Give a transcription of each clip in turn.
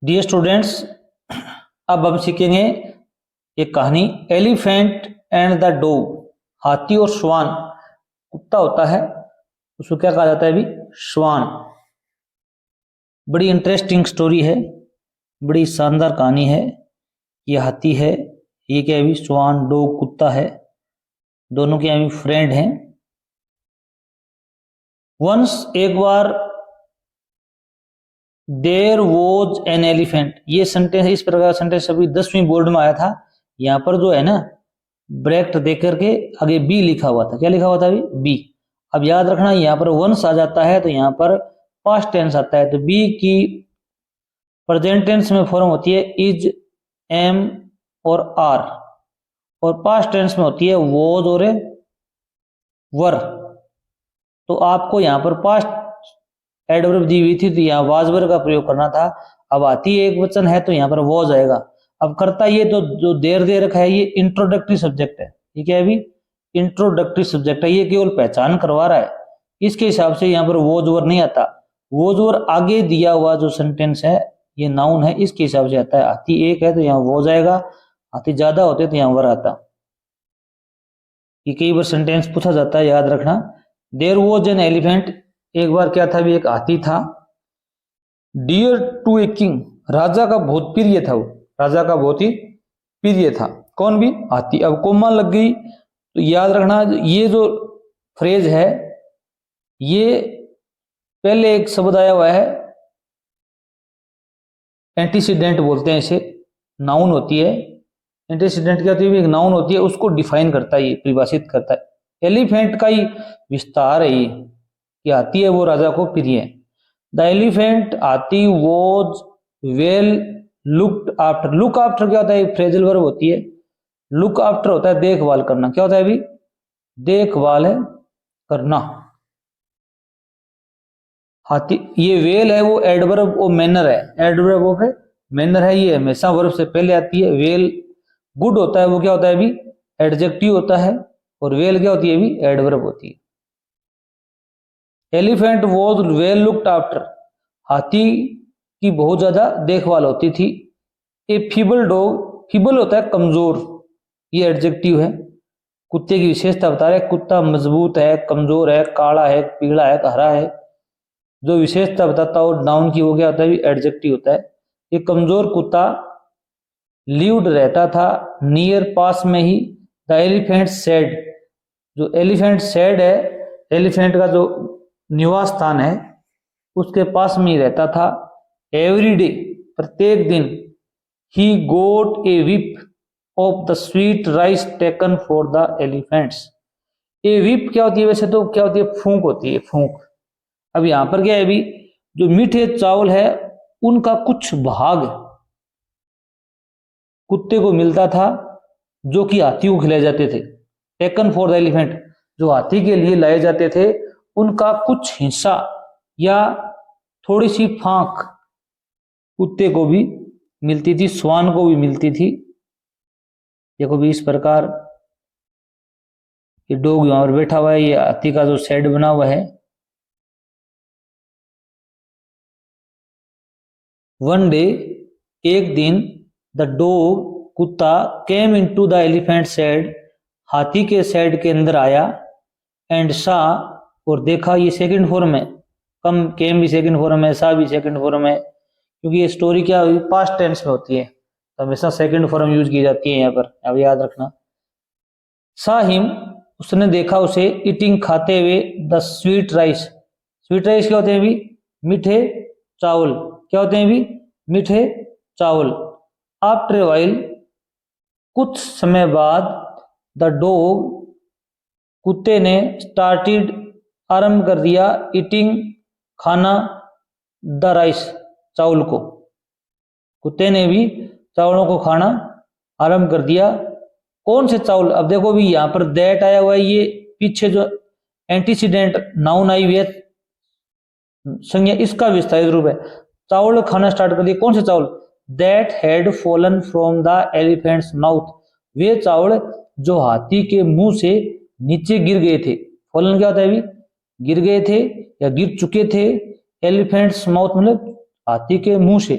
Dear students, अब हम सीखेंगे एक कहानी एलिफेंट एंड द डॉग। हाथी और श्वान। कुत्ता होता है उसको क्या कहा जाता है अभी? श्वान। बड़ी इंटरेस्टिंग स्टोरी है, बड़ी शानदार कहानी है। ये हाथी है, ये क्या है अभी? श्वान। डॉग कुत्ता है, दोनों के अभी फ्रेंड हैं। वंस एक बार देयर वॉज एन एलिफेंट। ये सेंटेंस, इस प्रकार का सेंटेंस अभी 10वीं बोर्ड में आया था। यहाँ पर जो है ना ब्रैकेट दे करके आगे बी लिखा हुआ था। क्या लिखा हुआ था अभी? बी। अब याद रखना यहाँ पर वंस आ जाता है तो यहाँ पर पास्ट टेंस आता है, तो बी की प्रेजेंट टेंस में फॉर्म होती है इज, एम और आर, और पास्ट टेंस में होती है वॉज और वर। तो आपको यहाँ पर पास्ट एडवर्ब दी हुई थी तो यहाँ वाज वर का प्रयोग करना था। अब आती एक वचन है तो यहाँ पर वॉज आएगा। अब करता ये तो जो देर दे रखा है ये इंट्रोडक्टरी सब्जेक्ट है, ठीक है। अभी इंट्रोडक्टरी सब्जेक्ट है, ये केवल पहचान करवा रहा है। इसके हिसाब से यहाँ पर वॉज वर नहीं आता। वॉज वर आगे दिया हुआ जो सेंटेंस है ये नाउन है, इसके हिसाब से आता है। हाथी एक है तो यहाँ वॉज आएगा, हाथी ज्यादा होते तो यहाँ वर आता। ये कई बार सेंटेंस पूछा जाता है, याद रखना। There was an elephant. एक बार क्या था भी? एक हाथी था। Dear to a king. राजा का बहुत प्रिय था वो, राजा का बहुत ही प्रिय था। कौन भी? हाथी। अब कोमा लग गई तो याद रखना ये जो फ्रेज है ये पहले एक शब्द आया हुआ है, एंटीसीडेंट बोलते हैं इसे। नाउन होती है एंटीसीडेंट, क्या होती है? एक नाउन होती है, उसको डिफाइन करता है, ये परिभाषित करता है। एलिफेंट का ही विस्तार है ये कि हाथी है वो राजा को प्रिय है। द एलिफेंट, हाथी, was well looked after. Look after क्या होता है? फ्रेजल वर्ब होती है। लुक आफ्टर होता है देखभाल करना। क्या होता है अभी? देखभाल है करना। हाथी, ये वेल है वो एडवर्ब ऑफ मैनर है, एडवर्ब ऑफ मैनर है, ये हमेशा वर्ब से पहले आती है। वेल गुड होता है वो क्या होता है अभी? एडजेक्टिव होता है। और वेल क्या होती है अभी? एडवर्ब होती है। Elephant was well looked after. हाथी की बहुत ज्यादा देखभाल होती थी। ए फीबल डॉग, फीबल होता है कमजोर, ये एडजेक्टिव है। कुत्ते की विशेषता बता रहे, कुत्ता मजबूत है, कमजोर है, काला है, पीला है, हरा है। जो विशेषता बताता हो नाउन की वो क्या होता है? एडजेक्टिव होता है। ये कमजोर कुत्ता लिव्ड रहता था नियर, पास में ही। The elephant shed. जो एलिफेंट सेड है, एलिफेंट का जो निवास स्थान है उसके पास में ही रहता था। एवरी डे, प्रत्येक दिन। He got a whip of the sweet rice taken for the elephants. ये विप क्या होती है? वैसे तो क्या होती है? फूंक होती है, फूंक। अब यहां पर क्या है अभी? जो मीठे चावल है उनका कुछ भाग कुत्ते को मिलता था जो कि हाथी को खिलाए जाते थे। टेकन फॉर द एलिफेंट, जो हाथी के लिए लाए जाते थे उनका कुछ हिस्सा या थोड़ी सी फांक कुत्ते को भी मिलती थी, श्वान को भी मिलती थी। देखो भी इस प्रकार ये डॉग यहां पर बैठा हुआ है, ये हाथी का जो शेड बना हुआ है। वन डे, एक दिन, द डॉग, कुत्ता, came into the elephant shed, हाथी के शेड के अंदर आया। एंड सा, और देखा। ये सेकंड फॉर्म है, कम केम भी सेकंड फॉर्म है, सा भी सेकंड फॉर्म है, क्योंकि ये स्टोरी क्या हुई? पास्ट टेंस में होती है तो हमेशा सेकंड फॉर्म यूज की जाती है यहाँ पर, अब याद रखना। सा हिम, उसने देखा उसे, ईटिंग, खाते हुए, the sweet rice. Sweet rice क्या होते हैं अभी? मीठे चावल। क्या होते हैं अभी? मीठे चावल। आफ्टर वाइल, कुछ समय बाद, द डॉग, कुत्ते ने, स्टार्टेड, आरंभ कर दिया, ईटिंग, खाना, द राइस, चावल को। कुत्ते ने भी चावलों को खाना आरंभ कर दिया। कौन से चावल? अब देखो भी यहां पर दैट आया हुआ है, ये पीछे जो एंटीसीडेंट नाउन आई हुई है संज्ञा, इसका विस्तारित रूप है। चावल खाना स्टार्ट कर दिया। कौन से चावल? That had fallen from the elephant's mouth. वे चावल जो हाथी के मुंह से नीचे गिर गए थे। फॉलन क्या होता है अभी? गिर गए थे या गिर चुके थे। एलिफेंट्स माउथ मतलब हाथी के मुंह से,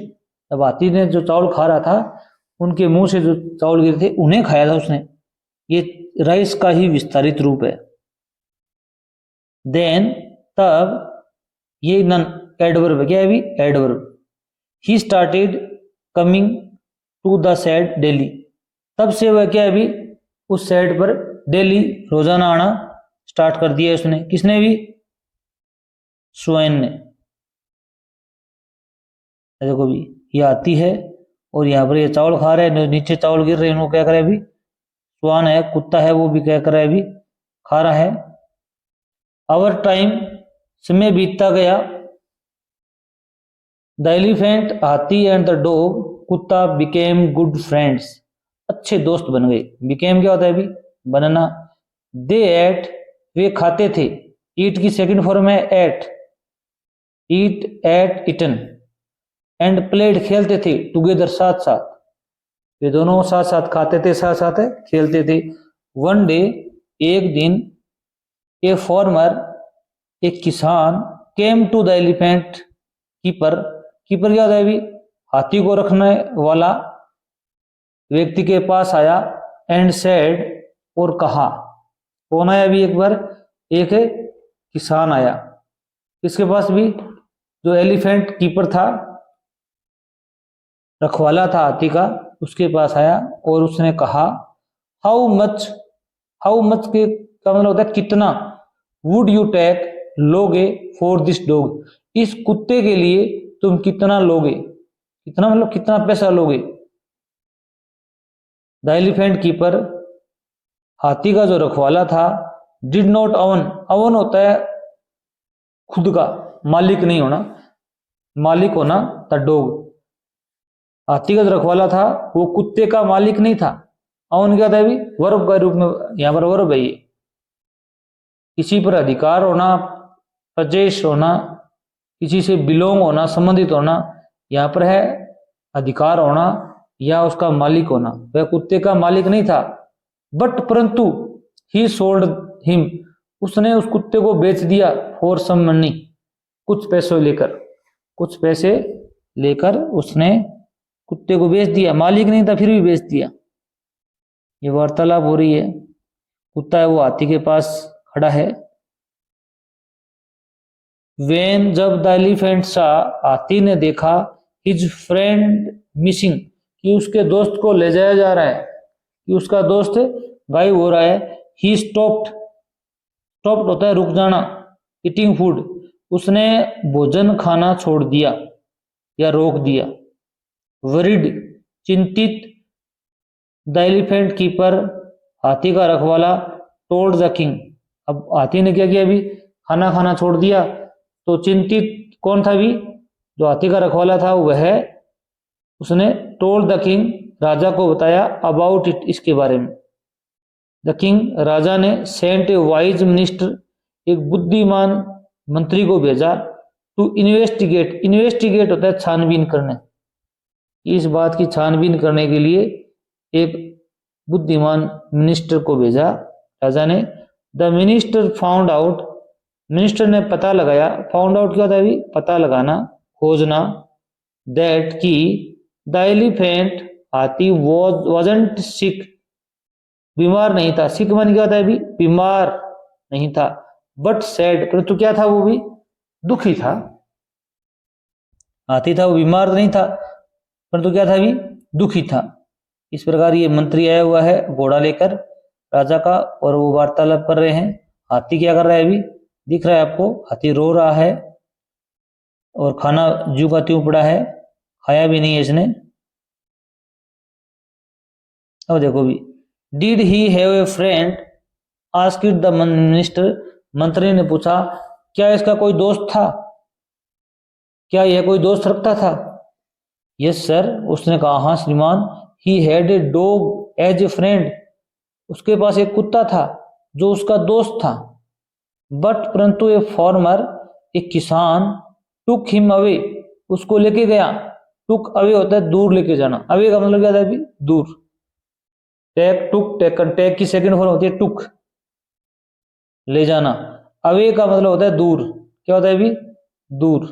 तब हाथी ने जो चावल खा रहा था उनके मुंह से जो चावल गिरे थे उन्हें खाया था उसने। ये राइस का ही विस्तारित रूप है। देन तब ये नन एडवर्ब क्या है अभी adverb. He started coming to the set daily. तब से वह क्या है अभी उस सेट पर डेली रोजाना आना स्टार्ट कर दिया उसने। किसने भी स्वयं ने। देखो भी ये आती है और यहाँ पर ये चावल खा रहे हैं, नीचे चावल गिर रहे हैं, उनको क्या करे अभी स्वान है कुत्ता है वो भी क्या कर रहा है अभी खा रहा है। आवर टाइम समय बीतता गया। द एलिफेंट हाथी एंड द डॉग कुत्ता बिकेम गुड फ्रेंड्स। अच्छे दोस्त बन गए। बिकेम क्या होता है अभी बनना। दे एट वे खाते थे। ईट की सेकंड फॉर्म है ate. Eat ate eaten. And played खेलते थे टुगेदर साथ साथ। वे दोनों साथ साथ खाते थे साथ साथ खेलते थे। वन डे एक दिन ए फॉर्मर एक किसान came to the elephant keeper. Keeper क्या होता है अभी हाथी को रखने वाला व्यक्ति के पास आया। एंड सेड और कहा। कौन आया अभी एक बार एक किसान आया इसके पास भी जो एलिफेंट कीपर था रखवाला था हाथी का उसके पास आया और उसने कहा हाउ मच के का मतलब होता है कितना। वुड यू टेक लोगे फॉर दिस डॉग। इस कुत्ते के लिए तुम कितना लोगे। कितना मतलब कितना पैसा लोगे। द एलिफेंट कीपर हाथी का जो रखवाला था डिड नॉट अवन होता है खुद का मालिक नहीं होना मालिक होना द डॉग। हाथी का जो रखवाला था वो कुत्ते का मालिक नहीं था। अवन क्या था अभी वर्ब का रूप में यहां पर वर्ब है ये। किसी पर अधिकार होना प्रजेश होना किसी से बिलोंग होना संबंधित होना। यहाँ पर है अधिकार होना या उसका मालिक होना। वह कुत्ते का मालिक नहीं था। बट परंतु ही सोल्ड हिम उसने उस कुत्ते को बेच दिया फॉर सम मनी कुछ पैसे लेकर उसने कुत्ते को बेच दिया। मालिक नहीं था फिर भी बेच दिया। ये वार्तालाप हो रही है। कुत्ता है वो हाथी के पास खड़ा है। वेन जब द एलिफेंट सा हाथी ने देखा हिज फ्रेंड मिसिंग कि उसके दोस्त को ले जाया जा रहा है कि उसका दोस्त गायब हो रहा है। ही स्टॉप्ड होता है रुक जाना। ईटिंग फूड उसने भोजन खाना छोड़ दिया या रोक दिया। वरिड चिंतित। द एलिफेंट कीपर हाथी का रखवाला टोल्ड द किंग। अब हाथी ने क्या किया अभी खाना खाना छोड़ दिया तो चिंतित कौन था अभी जो हाथी का रखवाला था वह उसने टोल्ड द किंग राजा को बताया अबाउट इट इसके बारे में। द किंग राजा ने सेंट ए वाइज मिनिस्टर एक बुद्धिमान मंत्री को भेजा टू इन्वेस्टिगेट होता है छानबीन करने। इस बात की छानबीन करने के लिए एक बुद्धिमान मिनिस्टर को भेजा राजा ने। The minister found out minister ने पता लगाया। फाउंड आउट क्या होता है अभी पता लगाना खोजना। दैट की द एलिफेंट हाथी वाजंट सिक बीमार नहीं था। सिक मान क्या होता है अभी बीमार नहीं था। बट सैड परंतु क्या था वो भी दुखी था। हाथी था वो बीमार नहीं था परंतु क्या था अभी दुखी था। इस प्रकार ये मंत्री आया हुआ है घोड़ा लेकर राजा का और वो वार्तालाप कर रहे हैं। हाथी क्या कर रहा है अभी दिख रहा है आपको हाथी रो रहा है और खाना जू का त्यों पड़ा है खाया भी नहीं है इसने। अब देखो भी did he have a friend asked the minister. मंत्री ने पूछा क्या इसका कोई दोस्त था क्या यह कोई दोस्त रखता था। यस सर उसने कहा हाँ श्रीमान। He had a dog as a friend उसके पास एक कुत्ता था जो उसका दोस्त था। बट परंतु ए फॉर्मर एक किसान टुक हिम अवे उसको लेके गया। टुक अवे होता है दूर लेके जाना। अवे का मतलब क्या था अभी दूर। टेक टुक टेकन टेक की सेकंड फॉर्म होती है टुक ले जाना। अवे का मतलब होता है दूर। क्या होता है अभी दूर।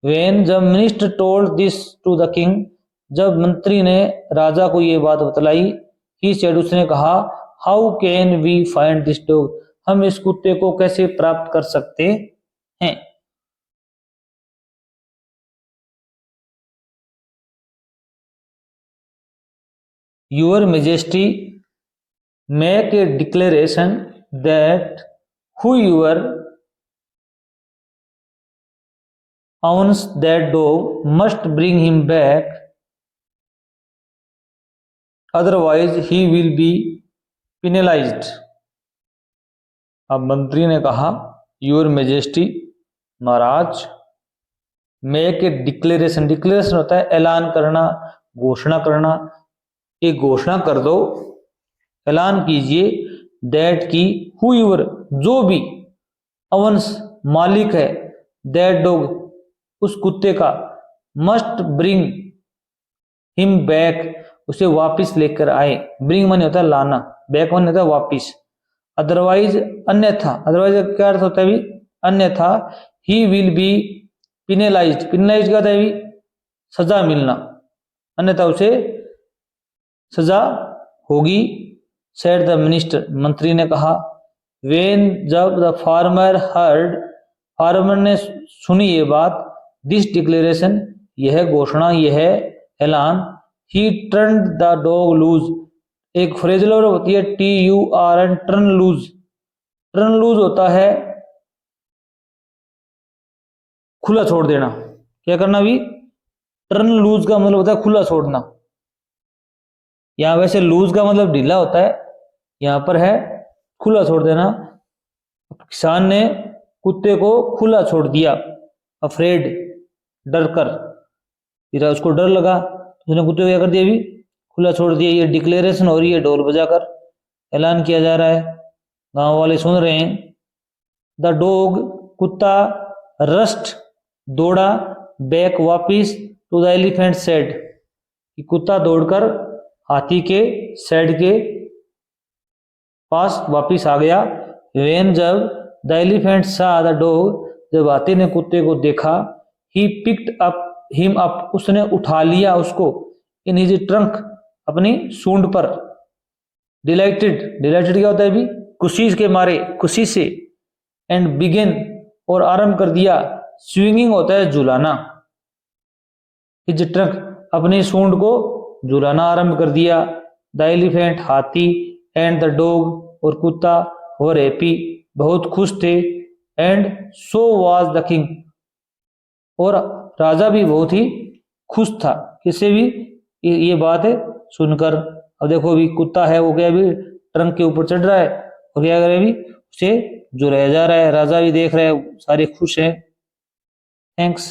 वेन जब minister told this to the king, जब मंत्री ने राजा को ये बात बतलाई, ही सेड, उसने कहा, how can we find this dog, हम इस कुत्ते को कैसे प्राप्त कर सकते हैं। Your majesty make a declaration that whoever owns that dog must bring him back, otherwise he will be penalized। अब मंत्री ने कहा, your majesty, Maharaj, make a declaration, declaration होता है ऐलान करना, घोषणा करना, एक घोषणा कर दो, ऐलान कीजिए, दैट की, हु यूर, जो भी, अवंस, मालिक है, दैट डॉग, उस कुत्ते का, मस्ट ब्रिंग हिम बैक, उसे वापिस लेकर आए। ब्रिंग माने होता है लाना, बैक माने होता है वापिस। अदरवाइज, अन्यथा, अदरवाइज क्या अर्थ होता है भी, अन्यथा, ही विल बी पिनलाइज्ड, पिनलाइज्ड क्या होता है भी, सजा मिलना, अन्यथा उसे सजा होगी। सेड द मिनिस्टर, मंत्री ने कहा। वेन, जब द फार्मर हर्ड, फार्मर ने सुनी ये बात, दिस डिक्लेरेशन, यह घोषणा, यह ऐलान, he turn the dog loose, एक फ्रेजल वर्ब होती है TURN, turn loose. Turn loose होता है खुला छोड़ देना, क्या करना भी, टर्न लूज का मतलब होता है खुला छोड़ना। यहां वैसे लूज का मतलब ढीला होता है, यहां पर है खुला छोड़ देना। किसान ने कुत्ते को खुला छोड़ दिया, अफ्रेड, डर कर, फिर उसको डर लगा, उसने कुत्ते को क्या कर दिया भी, खुला छोड़ दिया। ये डिक्लेरेशन हो रही है, ढोल बजाकर ऐलान किया जा रहा है, गांव वाले सुन रहे हैं। द डॉग, कुत्ता, रस्ट, दौड़ा, बैक, वापिस, टू द एलिफेंट सेड, कुत्ता दौड़कर हाथी के सेड के पास वापिस आ गया। वेन, जब द एलिफेंट सा द डॉग, जब हाथी ने कुत्ते को देखा, he picked up him up, उसने उठा लिया उसको, इन हिज ट्रंक, अपनी सूंड पर। डिलाइटेड, डिलाइटेड क्या होता है भी, खुशी के मारे, खुशी से। एंड बिगेन, और आरंभ कर दिया, स्विंगिंग होता है झुलाना, हिज ट्रंक, अपनी सूंड को झुलाना आरंभ कर दिया। द एलिफेंट, हाथी, एंड द डॉग, और कुत्ता, वर हैप्पी, बहुत खुश थे। And so was the king, और राजा भी बहुत ही खुश था, किससे भी, ये बात है सुनकर। अब देखो भी कुत्ता है वो क्या भी ट्रंक के ऊपर चढ़ रहा है, और क्या करे भी, उसे झुलाया जा रहा है, राजा भी देख रहा है, सारे खुश हैं। थैंक्स।